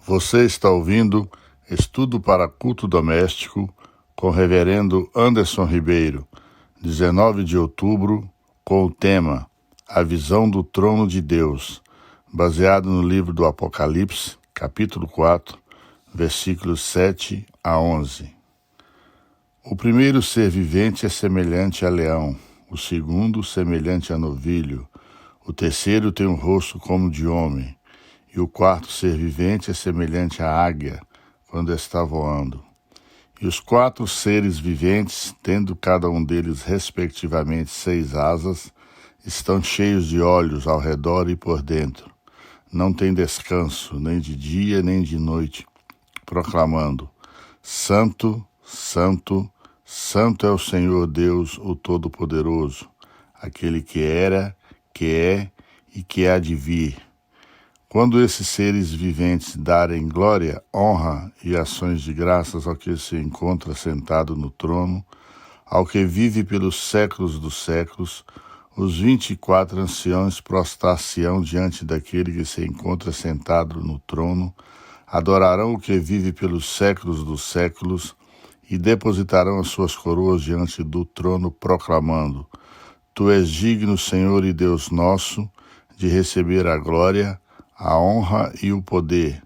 Você está ouvindo Estudo para Culto Doméstico com o Reverendo Anderson Ribeiro, 19 de outubro, com o tema A Visão do Trono de Deus, baseado no livro do Apocalipse, capítulo 4, versículos 7 a 11. O primeiro ser vivente é semelhante a leão, o segundo semelhante a novilho, o terceiro tem um rosto como de homem, e o quarto ser vivente é semelhante à águia, quando está voando. E os 4 seres viventes, tendo cada um deles respectivamente 6 asas, estão cheios de olhos ao redor e por dentro. Não tem descanso, nem de dia nem de noite, proclamando: Santo, Santo, Santo é o Senhor Deus, o Todo-Poderoso, aquele que era, que é e que há de vir. Quando esses seres viventes darem glória, honra e ações de graças ao que se encontra sentado no trono, ao que vive pelos séculos dos séculos, os 24 anciãos prostrar-se-ão diante daquele que se encontra sentado no trono, adorarão o que vive pelos séculos dos séculos e depositarão as suas coroas diante do trono, proclamando: Tu és digno, Senhor e Deus nosso, de receber a glória, a honra e o poder,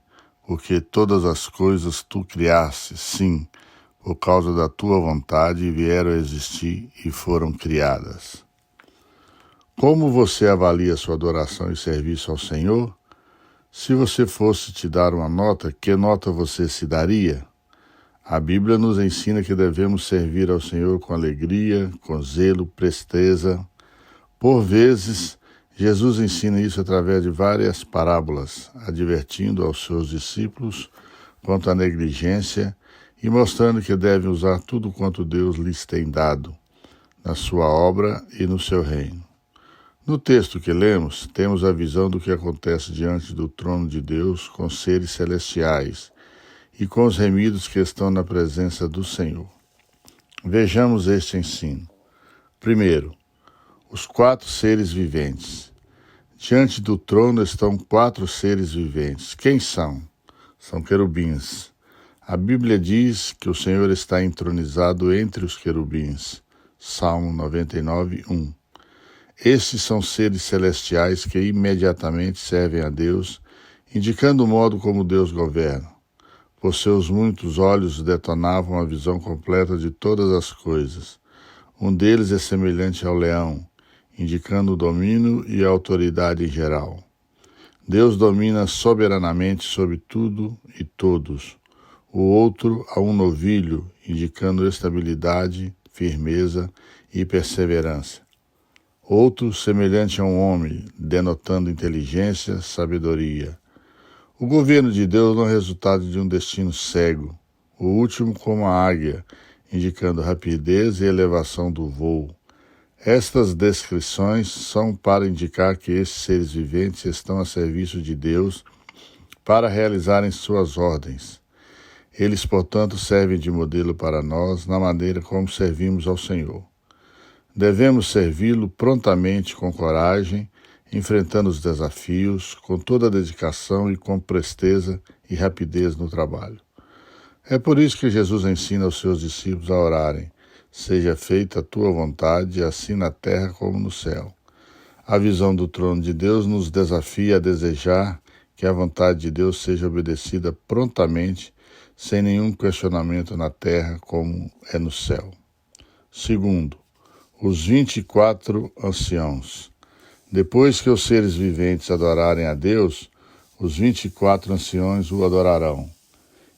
porque todas as coisas tu criaste, sim, por causa da tua vontade vieram a existir e foram criadas. Como você avalia sua adoração e serviço ao Senhor? Se você fosse te dar uma nota, que nota você se daria? A Bíblia nos ensina que devemos servir ao Senhor com alegria, com zelo, presteza. Por vezes, Jesus ensina isso através de várias parábolas, advertindo aos seus discípulos quanto à negligência e mostrando que devem usar tudo quanto Deus lhes tem dado, na sua obra e no seu reino. No texto que lemos, temos a visão do que acontece diante do trono de Deus com seres celestiais e com os remidos que estão na presença do Senhor. Vejamos este ensino. Primeiro, os 4 seres viventes. Diante do trono estão 4 seres viventes. Quem são? São querubins. A Bíblia diz que o Senhor está entronizado entre os querubins. Salmo 99, 1. Estes são seres celestiais que imediatamente servem a Deus, indicando o modo como Deus governa. Por seus muitos olhos detonavam a visão completa de todas as coisas. Um deles é semelhante ao leão, indicando o domínio e a autoridade em geral. Deus domina soberanamente sobre tudo e todos. O outro a um novilho, indicando estabilidade, firmeza e perseverança. Outro semelhante a um homem, denotando inteligência, sabedoria. O governo de Deus não é resultado de um destino cego. O último como a águia, indicando rapidez e elevação do voo. Estas descrições são para indicar que esses seres viventes estão a serviço de Deus para realizarem suas ordens. Eles, portanto, servem de modelo para nós na maneira como servimos ao Senhor. Devemos servi-lo prontamente, com coragem, enfrentando os desafios, com toda a dedicação e com presteza e rapidez no trabalho. É por isso que Jesus ensina aos seus discípulos a orarem: Seja feita a tua vontade, assim na terra como no céu. A visão do trono de Deus nos desafia a desejar que a vontade de Deus seja obedecida prontamente, sem nenhum questionamento na terra como é no céu. Segundo, os 24 anciãos. Depois que os seres viventes adorarem a Deus, os 24 anciãos o adorarão.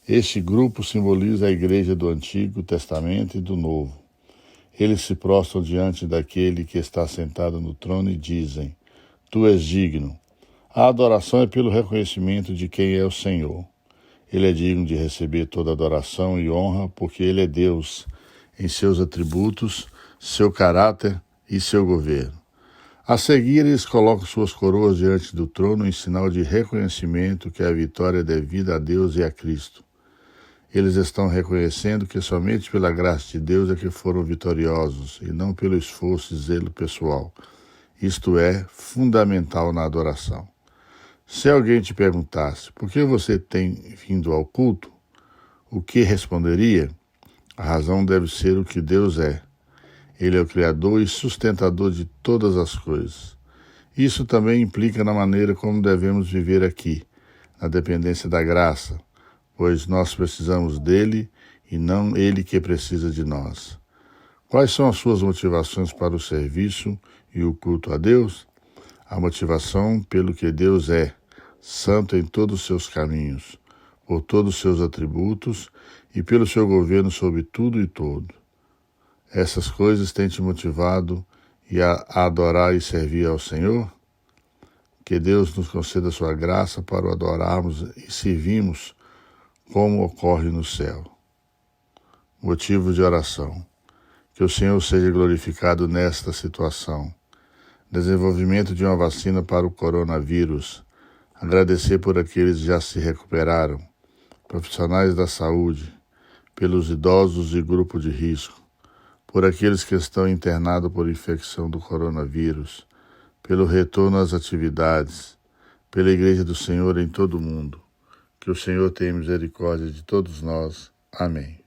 Este grupo simboliza a igreja do Antigo Testamento e do Novo. Eles se prostram diante daquele que está sentado no trono e dizem: Tu és digno. A adoração é pelo reconhecimento de quem é o Senhor. Ele é digno de receber toda adoração e honra, porque Ele é Deus, em seus atributos, seu caráter e seu governo. A seguir, eles colocam suas coroas diante do trono em sinal de reconhecimento que a vitória é devida a Deus e a Cristo. Eles estão reconhecendo que somente pela graça de Deus é que foram vitoriosos, e não pelo esforço e zelo pessoal. Isto é fundamental na adoração. Se alguém te perguntasse por que você tem vindo ao culto, o que responderia? A razão deve ser o que Deus é. Ele é o Criador e sustentador de todas as coisas. Isso também implica na maneira como devemos viver aqui, na dependência da graça, pois nós precisamos dele e não ele que precisa de nós. Quais são as suas motivações para o serviço e o culto a Deus? A motivação pelo que Deus é, santo em todos os seus caminhos, por todos os seus atributos e pelo seu governo sobre tudo e todo. Essas coisas têm te motivado a adorar e servir ao Senhor? Que Deus nos conceda sua graça para o adorarmos e servirmos como ocorre no céu. Motivo de oração. Que o Senhor seja glorificado nesta situação. Desenvolvimento de uma vacina para o coronavírus. Agradecer por aqueles que já se recuperaram. Profissionais da saúde. Pelos idosos e grupo de risco. Por aqueles que estão internados por infecção do coronavírus. Pelo retorno às atividades. Pela Igreja do Senhor em todo o mundo. Que o Senhor tenha misericórdia de todos nós. Amém.